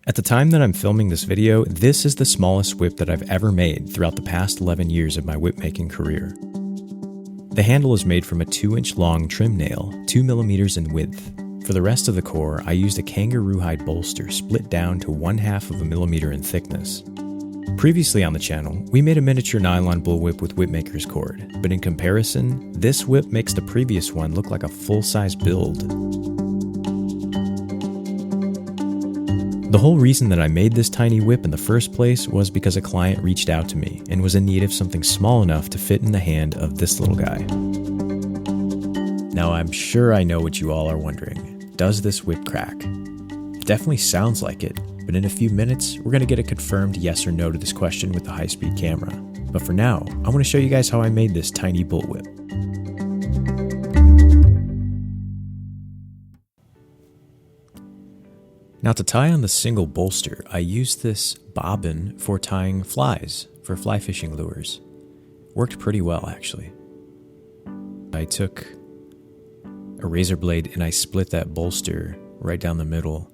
At the time that I'm filming this video, this is the smallest whip that I've ever made throughout the past 11 years of my whip making career. The handle is made from a 2-inch long trim nail, 2 millimeters in width. For the rest of the core, I used a kangaroo hide bolster split down to 1/2 of a millimeter in thickness. Previously on the channel, we made a miniature nylon bullwhip with whipmaker's cord, but in comparison, this whip makes the previous one look like a full-size build. The whole reason that I made this tiny whip in the first place was because a client reached out to me and was in need of something small enough to fit in the hand of this little guy. Now I'm sure I know what you all are wondering. Does this whip crack? It definitely sounds like it, but in a few minutes we're going to get a confirmed yes or no to this question with the high-speed camera. But for now, I want to show you guys how I made this tiny bullwhip. Now to tie on the single bolster, I used this bobbin for tying flies for fly fishing lures. Worked pretty well actually. I took a razor blade and I split that bolster right down the middle,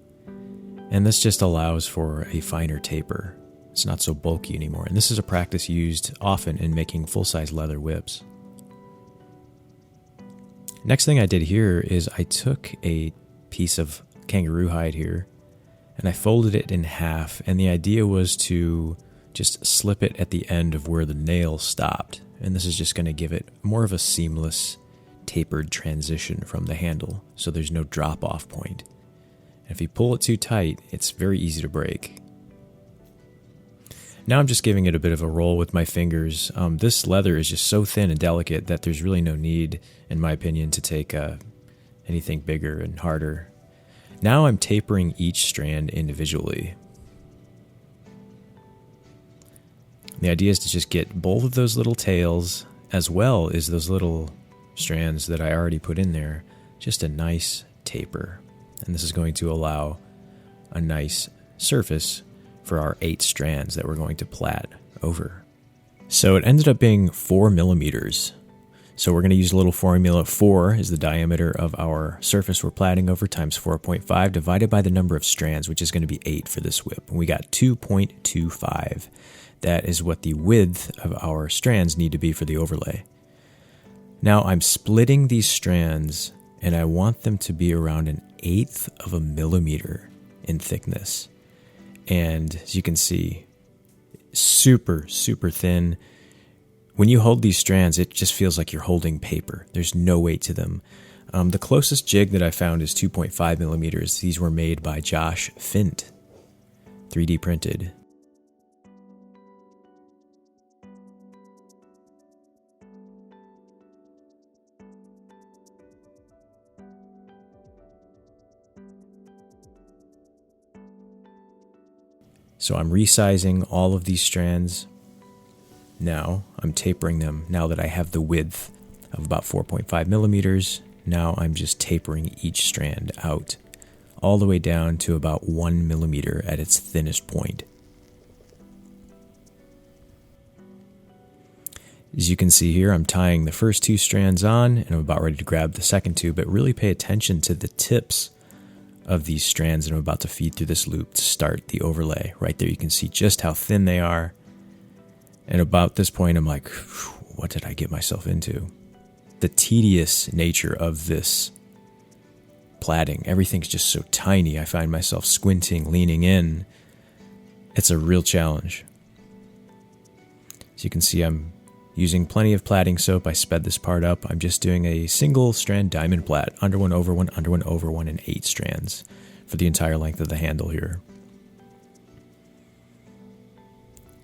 and this just allows for a finer taper. It's not so bulky anymore, and this is a practice used often in making full-size leather whips. Next thing I did here is I took a piece of kangaroo hide here and I folded it in half, and the idea was to just slip it at the end of where the nail stopped, and this is just going to give it more of a seamless tapered transition from the handle, so there's no drop off point. And if you pull it too tight, it's very easy to break. Now I'm just giving it a bit of a roll with my fingers. This leather is just so thin and delicate that there's really no need, in my opinion, to take anything bigger and harder. Now I'm tapering each strand individually. The idea is to just get both of those little tails as well as those little strands that I already put in there, just a nice taper. And this is going to allow a nice surface for our 8 strands that we're going to plait over. So it ended up being 4 millimeters. So we're going to use a little formula. 4 is the diameter of our surface we're plaiting over times 4.5 divided by the number of strands, which is going to be 8 for this whip. And we got 2.25. That is what the width of our strands need to be for the overlay. Now I'm splitting these strands and I want them to be around 1/8 of a millimeter in thickness. And as you can see, super, super thin. When you hold these strands, it just feels like you're holding paper. There's no weight to them. The closest jig that I found is 2.5 millimeters. These were made by Josh Fint, 3D printed. So I'm resizing all of these strands. Now I'm tapering them. Now that I have the width of about 4.5 millimeters, now I'm just tapering each strand out all the way down to about 1 millimeter at its thinnest point. As you can see here, I'm tying the first 2 strands on and I'm about ready to grab the second 2, but really pay attention to the tips of these strands that I'm about to feed through this loop to start the overlay. Right there you can see just how thin they are. And about this point I'm like, what did I get myself into? The tedious nature of this plaiting. Everything's just so tiny. I find myself squinting, leaning in. It's a real challenge. As you can see, I'm using plenty of plaiting soap. I sped this part up. I'm just doing a single strand diamond plait, under one, over one, under one, over one, and 8 strands for the entire length of the handle here.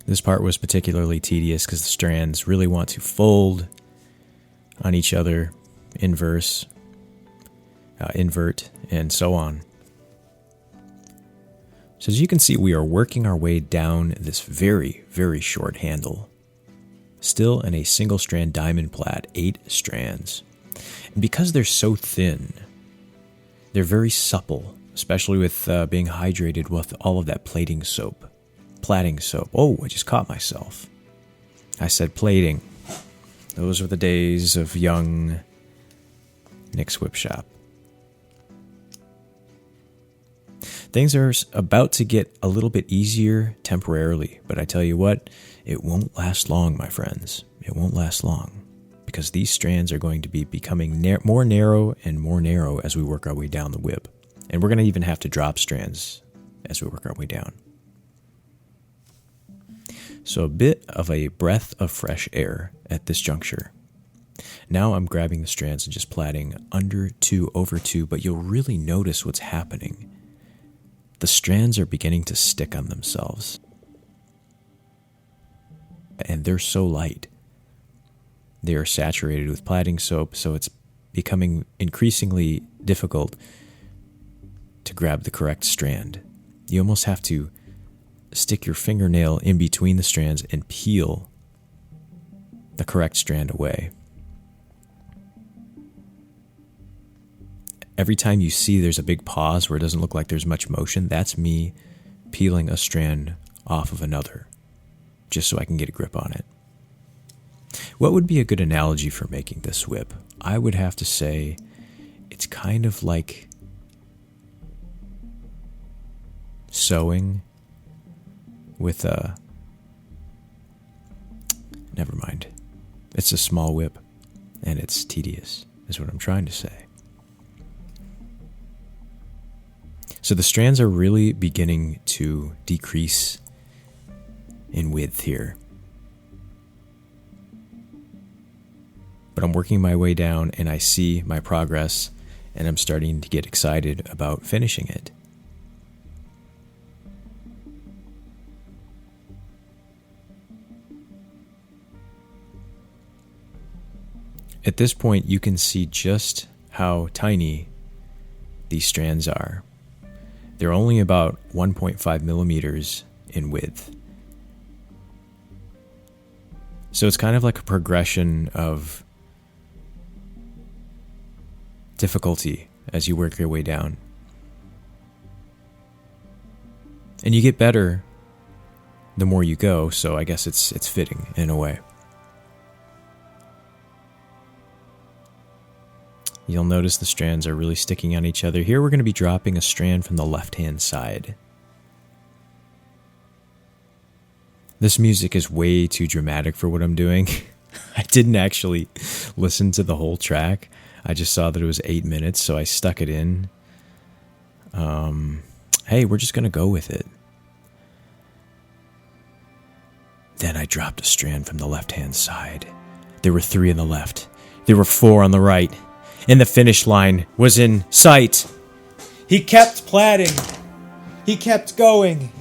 This part was particularly tedious because the strands really want to fold on each other, invert, and so on. So as you can see, we are working our way down this very, very short handle. Still in a single strand diamond plait, 8 strands. And because they're so thin, they're very supple, especially with being hydrated with all of that plaiting soap. Oh, I just caught myself. I said plating. Those were the days of young Nick's Whip Shop. Things are about to get a little bit easier temporarily, but I tell you what, it won't last long, my friends. It won't last long, because these strands are going to be becoming more narrow and more narrow as we work our way down the whip. And we're going to even have to drop strands as we work our way down. So a bit of a breath of fresh air at this juncture. Now I'm grabbing the strands and just plaiting under 2 over 2, but you'll really notice what's happening. The strands are beginning to stick on themselves. And they're so light. They are saturated with plaiting soap, so it's becoming increasingly difficult to grab the correct strand. You almost have to stick your fingernail in between the strands and peel the correct strand away. Every time you see there's a big pause where it doesn't look like there's much motion, that's me peeling a strand off of another, just so I can get a grip on it. What would be a good analogy for making this whip? I would have to say it's kind of like sewing with a... Never mind. It's a small whip, and it's tedious, is what I'm trying to say. So the strands are really beginning to decrease in width here. But I'm working my way down and I see my progress and I'm starting to get excited about finishing it. At this point, you can see just how tiny these strands are. They're only about 1.5 millimeters in width. So it's kind of like a progression of difficulty as you work your way down. And you get better the more you go, so I guess it's fitting in a way. You'll notice the strands are really sticking on each other. Here we're going to be dropping a strand from the left-hand side. This music is way too dramatic for what I'm doing. I didn't actually listen to the whole track. I just saw that it was 8 minutes, so I stuck it in. Hey, we're just going to go with it. Then I dropped a strand from the left-hand side. There were 3 on the left. There were 4 on the right. And the finish line was in sight. He kept plaiting. He kept going.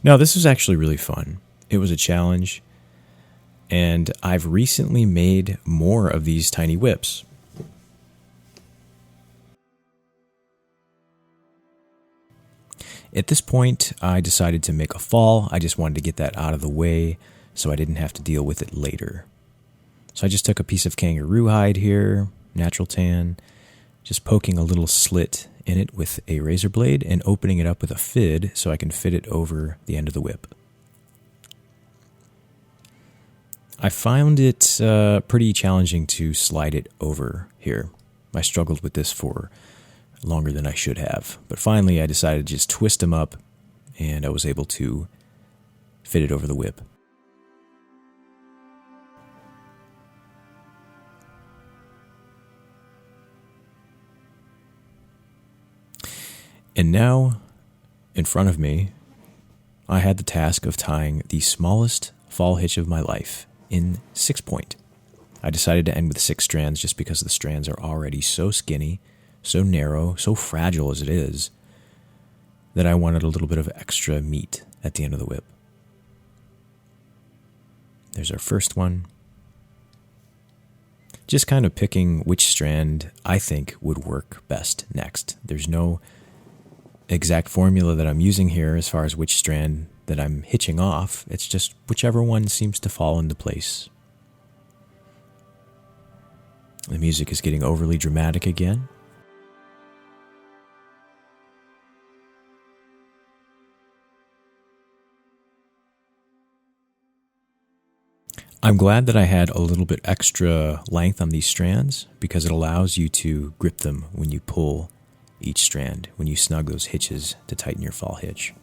Now, this was actually really fun. It was a challenge. And I've recently made more of these tiny whips. At this point, I decided to make a fall. I just wanted to get that out of the way so I didn't have to deal with it later. So I just took a piece of kangaroo hide here, natural tan, just poking a little slit in it with a razor blade and opening it up with a fid so I can fit it over the end of the whip. I found it pretty challenging to slide it over here. I struggled with this for longer than I should have, but finally I decided to just twist them up and I was able to fit it over the whip. And now, in front of me, I had the task of tying the smallest fall hitch of my life in 6-point. I decided to end with 6 strands just because the strands are already so skinny, so narrow, so fragile as it is, that I wanted a little bit of extra meat at the end of the whip. There's our first one. Just kind of picking which strand I think would work best next. There's no exact formula that I'm using here as far as which strand that I'm hitching off. It's just whichever one seems to fall into place. The music is getting overly dramatic again. I'm glad that I had a little bit extra length on these strands because it allows you to grip them when you pull each strand, when you snug those hitches to tighten your fall hitch.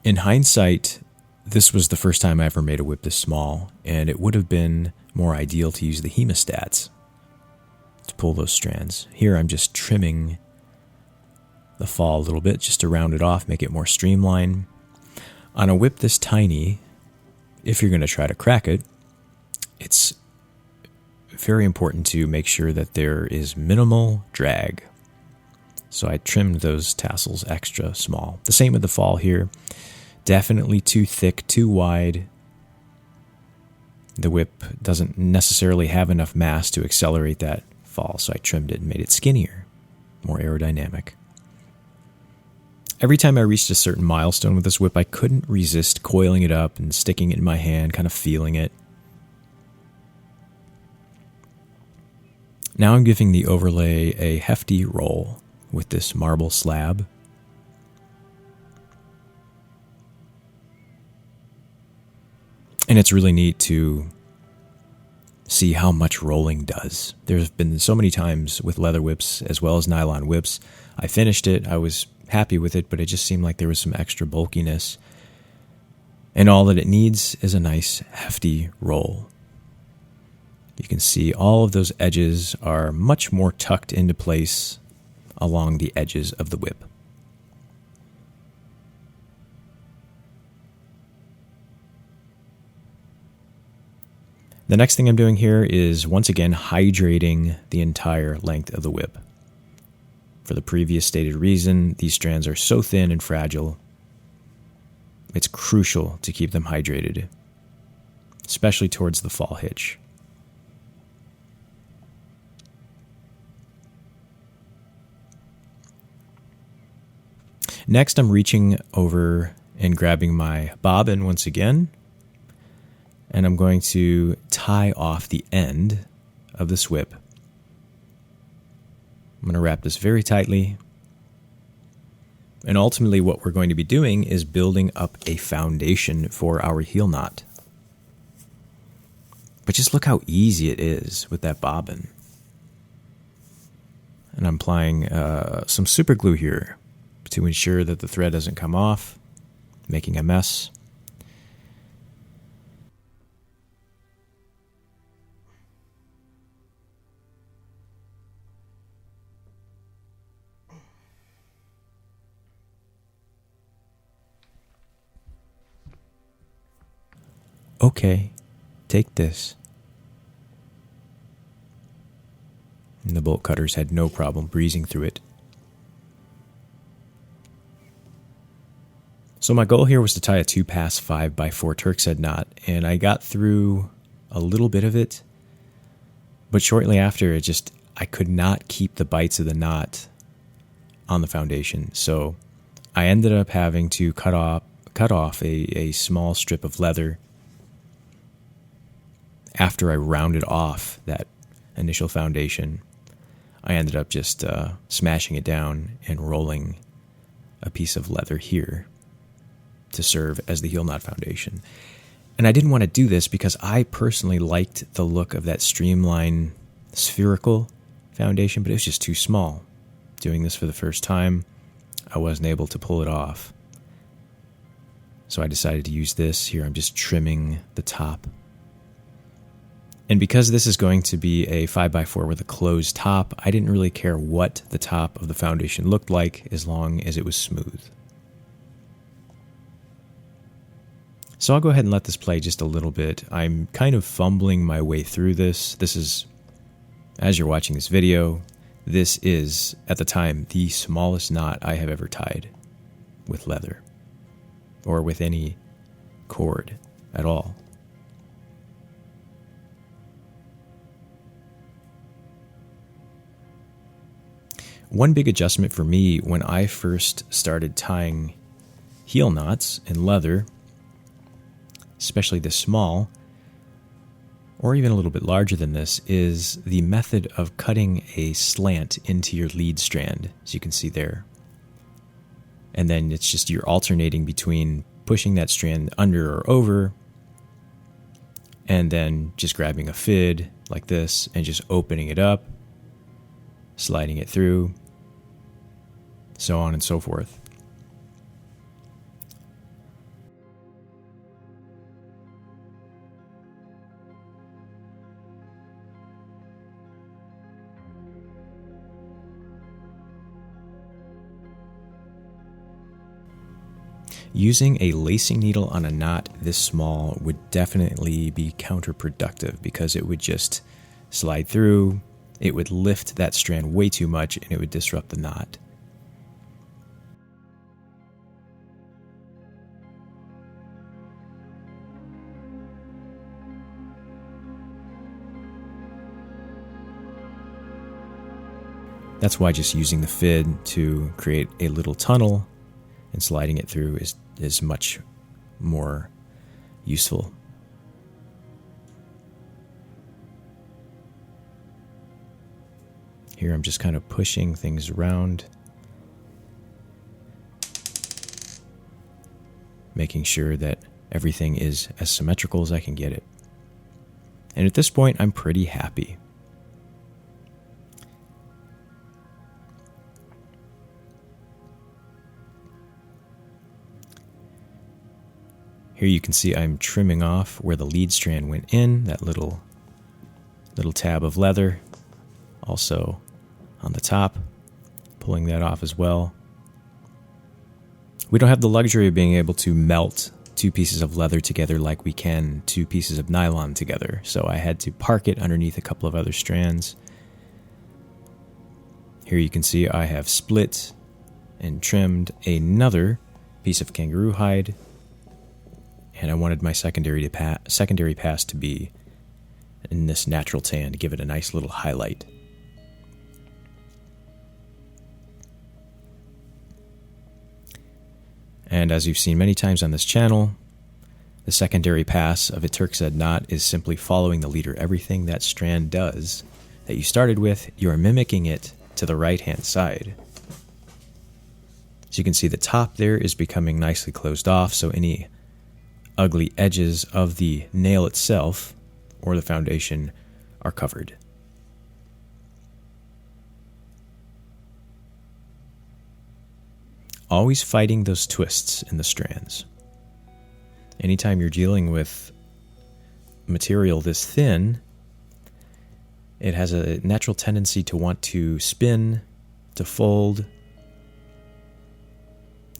In hindsight, this was the first time I ever made a whip this small, and it would have been more ideal to use the hemostats to pull those strands. Here I'm just trimming the fall a little bit just to round it off, make it more streamlined. On a whip this tiny, if you're going to try to crack it, it's very important to make sure that there is minimal drag. So I trimmed those tassels extra small. The same with the fall here. Definitely too thick, too wide. The whip doesn't necessarily have enough mass to accelerate that fall, so I trimmed it and made it skinnier, more aerodynamic. Every time I reached a certain milestone with this whip, I couldn't resist coiling it up and sticking it in my hand, kind of feeling it. Now I'm giving the overlay a hefty roll with this marble slab. And it's really neat to see how much rolling does. There's been so many times with leather whips as well as nylon whips. I finished it, I was happy with it, but it just seemed like there was some extra bulkiness. And all that it needs is a nice hefty roll. You can see all of those edges are much more tucked into place along the edges of the whip. The next thing I'm doing here is once again hydrating the entire length of the whip. For the previous stated reason, these strands are so thin and fragile, it's crucial to keep them hydrated, especially towards the fall hitch. Next, I'm reaching over and grabbing my bobbin once again, and I'm going to tie off the end of this whip. I'm going to wrap this very tightly. And ultimately what we're going to be doing is building up a foundation for our heel knot. But just look how easy it is with that bobbin. And I'm applying some super glue here to ensure that the thread doesn't come off, making a mess. Okay, take this. And the bolt cutters had no problem breezing through it. So my goal here was to tie a 2-pass 5x4 Turk's head knot, and I got through a little bit of it, but shortly after, I could not keep the bites of the knot on the foundation. So I ended up having to cut off a small strip of leather after I rounded off that initial foundation. I ended up just smashing it down and rolling a piece of leather here to serve as the heel knot foundation. And I didn't want to do this because I personally liked the look of that streamlined spherical foundation, but it was just too small. Doing this for the first time, I wasn't able to pull it off. So I decided to use this. Here I'm just trimming the top. And because this is going to be a 5x4 with a closed top, I didn't really care what the top of the foundation looked like as long as it was smooth. So I'll go ahead and let this play just a little bit. I'm kind of fumbling my way through this. This is, as you're watching this video, this is, at the time, the smallest knot I have ever tied with leather or with any cord at all. One big adjustment for me when I first started tying heel knots in leather, especially this small, or even a little bit larger than this, is the method of cutting a slant into your lead strand, as you can see there. And then it's just you're alternating between pushing that strand under or over, and then just grabbing a fid like this and just opening it up, sliding it through, so on and so forth. Using a lacing needle on a knot this small would definitely be counterproductive because it would just slide through, it would lift that strand way too much, and it would disrupt the knot. That's why just using the fid to create a little tunnel and sliding it through is much more useful. Here I'm just kind of pushing things around, making sure that everything is as symmetrical as I can get it. And at this point, I'm pretty happy. Here you can see I'm trimming off where the lead strand went in, that little tab of leather. Also on the top, pulling that off as well. We don't have the luxury of being able to melt two pieces of leather together like we can two pieces of nylon together, so I had to park it underneath a couple of other strands. Here you can see I have split and trimmed another piece of kangaroo hide, and I wanted my secondary pass to be in this natural tan to give it a nice little highlight. And as you've seen many times on this channel, the secondary pass of a Turk's Head knot is simply following the leader. Everything that strand does that you started with, you are mimicking it to the right-hand side. So you can see the top there is becoming nicely closed off, so any ugly edges of the nail itself or the foundation are covered. Always fighting those twists in the strands. Anytime you're dealing with material this thin, it has a natural tendency to want to spin, to fold,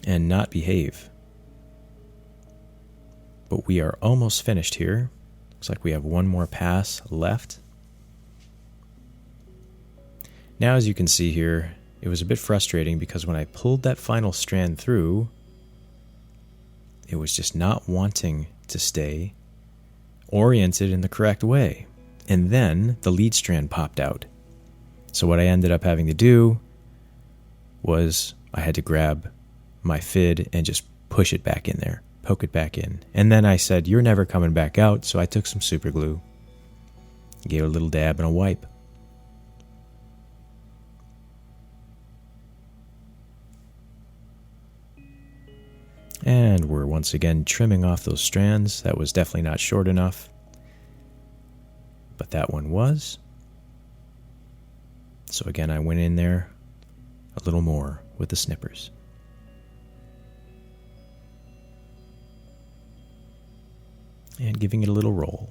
and not behave. But we are almost finished here. Looks like we have one more pass left. Now, as you can see here, it was a bit frustrating because when I pulled that final strand through, it was just not wanting to stay oriented in the correct way. And then the lead strand popped out. So what I ended up having to do was I had to grab my fid and just push it back in there. Poke it back in. And then I said, "You're never coming back out," so I took some super glue, gave it a little dab and a wipe. And we're once again trimming off those strands. That was definitely not short enough, but that one was. So again, I went in there a little more with the snippers. And giving it a little roll.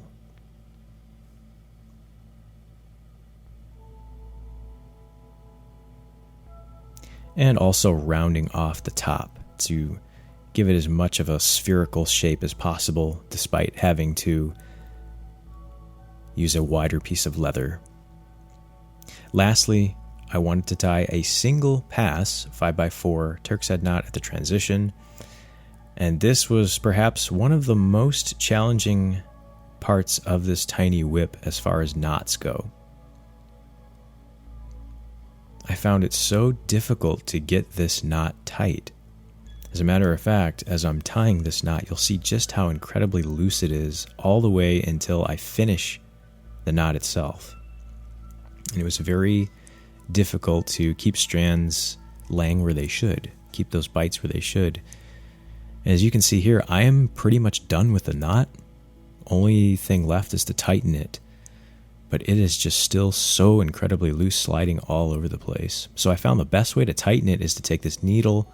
And also rounding off the top to give it as much of a spherical shape as possible, despite having to use a wider piece of leather. Lastly, I wanted to tie a single pass 5x4 Turk's Head knot at the transition. And this was perhaps one of the most challenging parts of this tiny whip as far as knots go. I found it so difficult to get this knot tight. As a matter of fact, as I'm tying this knot, you'll see just how incredibly loose it is all the way until I finish the knot itself. And it was very difficult to keep strands laying where they should, keep those bites where they should. As you can see here, I am pretty much done with the knot. Only thing left is to tighten it. But it is just still so incredibly loose, sliding all over the place. So I found the best way to tighten it is to take this needle,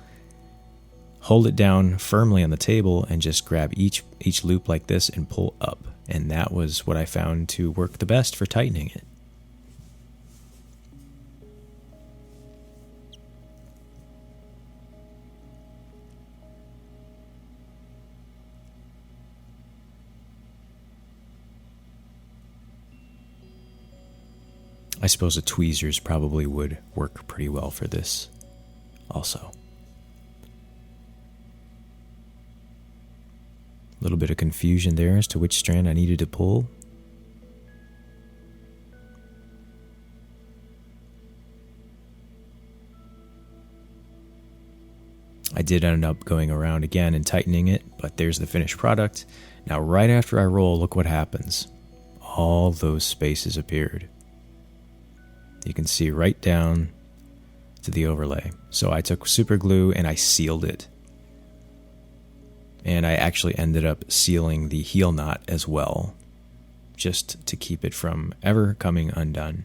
hold it down firmly on the table, and just grab each loop like this and pull up. And that was what I found to work the best for tightening it. I suppose a tweezers probably would work pretty well for this also. A little bit of confusion there as to which strand I needed to pull. I did end up going around again and tightening it, but there's the finished product. Now right after I roll, look what happens. All those spaces appeared. You can see right down to the overlay. So I took super glue and I sealed it. And I actually ended up sealing the heel knot as well, just to keep it from ever coming undone.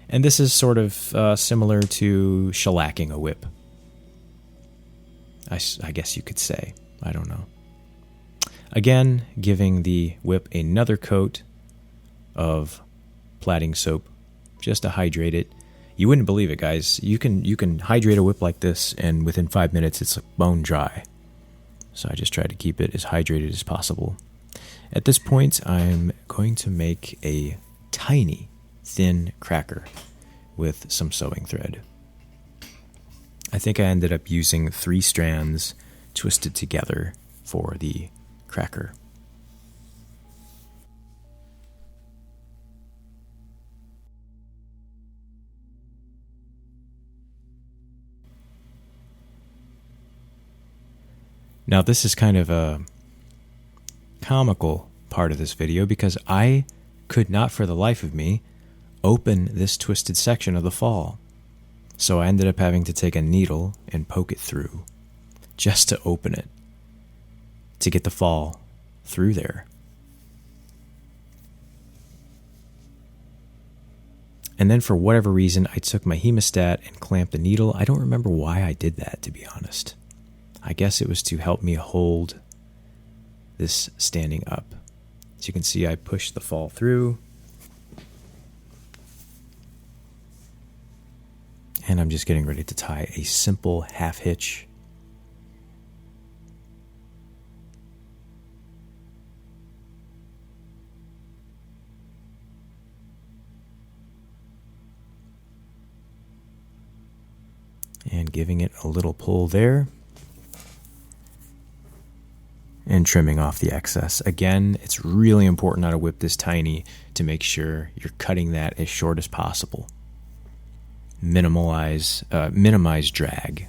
And this is sort of similar to shellacking a whip. I guess you could say. I don't know. Again, giving the whip another coat of plaiting soap just to hydrate it. You wouldn't believe it, guys. You can hydrate a whip like this, and within 5 minutes it's bone dry. So I just tried to keep it as hydrated as possible. At this point, I'm going to make a tiny, thin cracker with some sewing thread. I think I ended up using 3 strands twisted together for the cracker. Now this is kind of a comical part of this video because I could not for the life of me open this twisted section of the fall. So I ended up having to take a needle and poke it through just to open it, to get the fall through there. And then for whatever reason, I took my hemostat and clamped the needle. I don't remember why I did that, to be honest. I guess it was to help me hold this standing up. As you can see, I pushed the fall through. And I'm just getting ready to tie a simple half hitch. And giving it a little pull there. And trimming off the excess. Again, it's really important on a whip this tiny to make sure you're cutting that as short as possible. Minimize drag.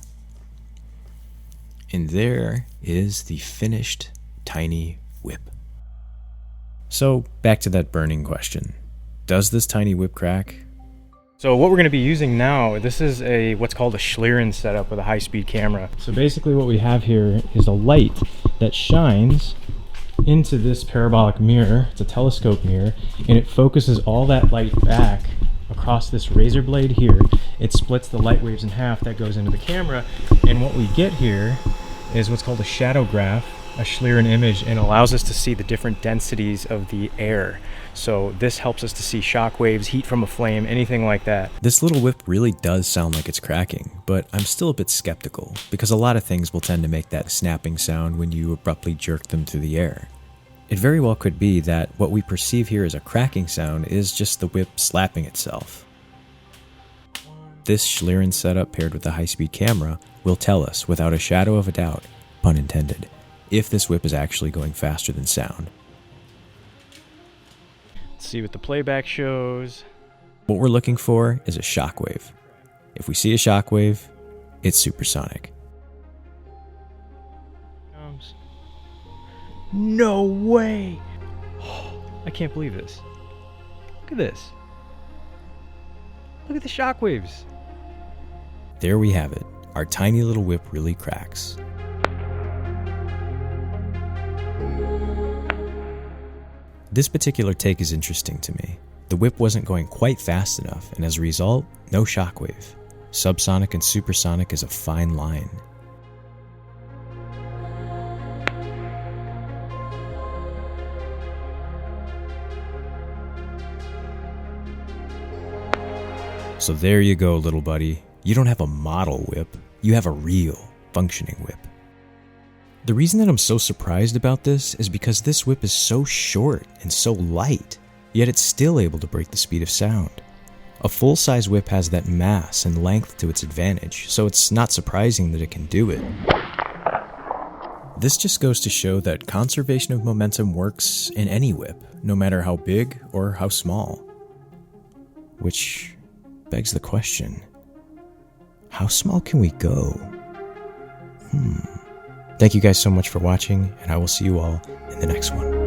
And there is the finished tiny whip. So back to that burning question. Does this tiny whip crack? So what we're going to be using now, this is what's called a Schlieren setup with a high-speed camera. So basically what we have here is a light that shines into this parabolic mirror. It's a telescope mirror, and it focuses all that light back across this razor blade here. It splits the light waves in half. That goes into the camera, and what we get here is what's called a shadow graph, a Schlieren image, and allows us to see the different densities of the air. So this helps us to see shock waves, heat from a flame, anything like that. This little whip really does sound like it's cracking, but I'm still a bit skeptical because a lot of things will tend to make that snapping sound when you abruptly jerk them through the air. It very well could be that what we perceive here as a cracking sound is just the whip slapping itself. This Schlieren setup paired with a high-speed camera will tell us without a shadow of a doubt, pun intended, if this whip is actually going faster than sound. Let's see what the playback shows. What we're looking for is a shockwave. If we see a shockwave, it's supersonic. No way! I can't believe this. Look at this. Look at the shockwaves. There we have it. Our tiny little whip really cracks. This particular take is interesting to me. The whip wasn't going quite fast enough, and as a result, no shockwave. Subsonic and supersonic is a fine line. So there you go, little buddy. You don't have a model whip, you have a real, functioning whip. The reason that I'm so surprised about this is because this whip is so short and so light, yet it's still able to break the speed of sound. A full-size whip has that mass and length to its advantage, so it's not surprising that it can do it. This just goes to show that conservation of momentum works in any whip, no matter how big or how small. Which begs the question, how small can we go? Thank you guys so much for watching, and I will see you all in the next one.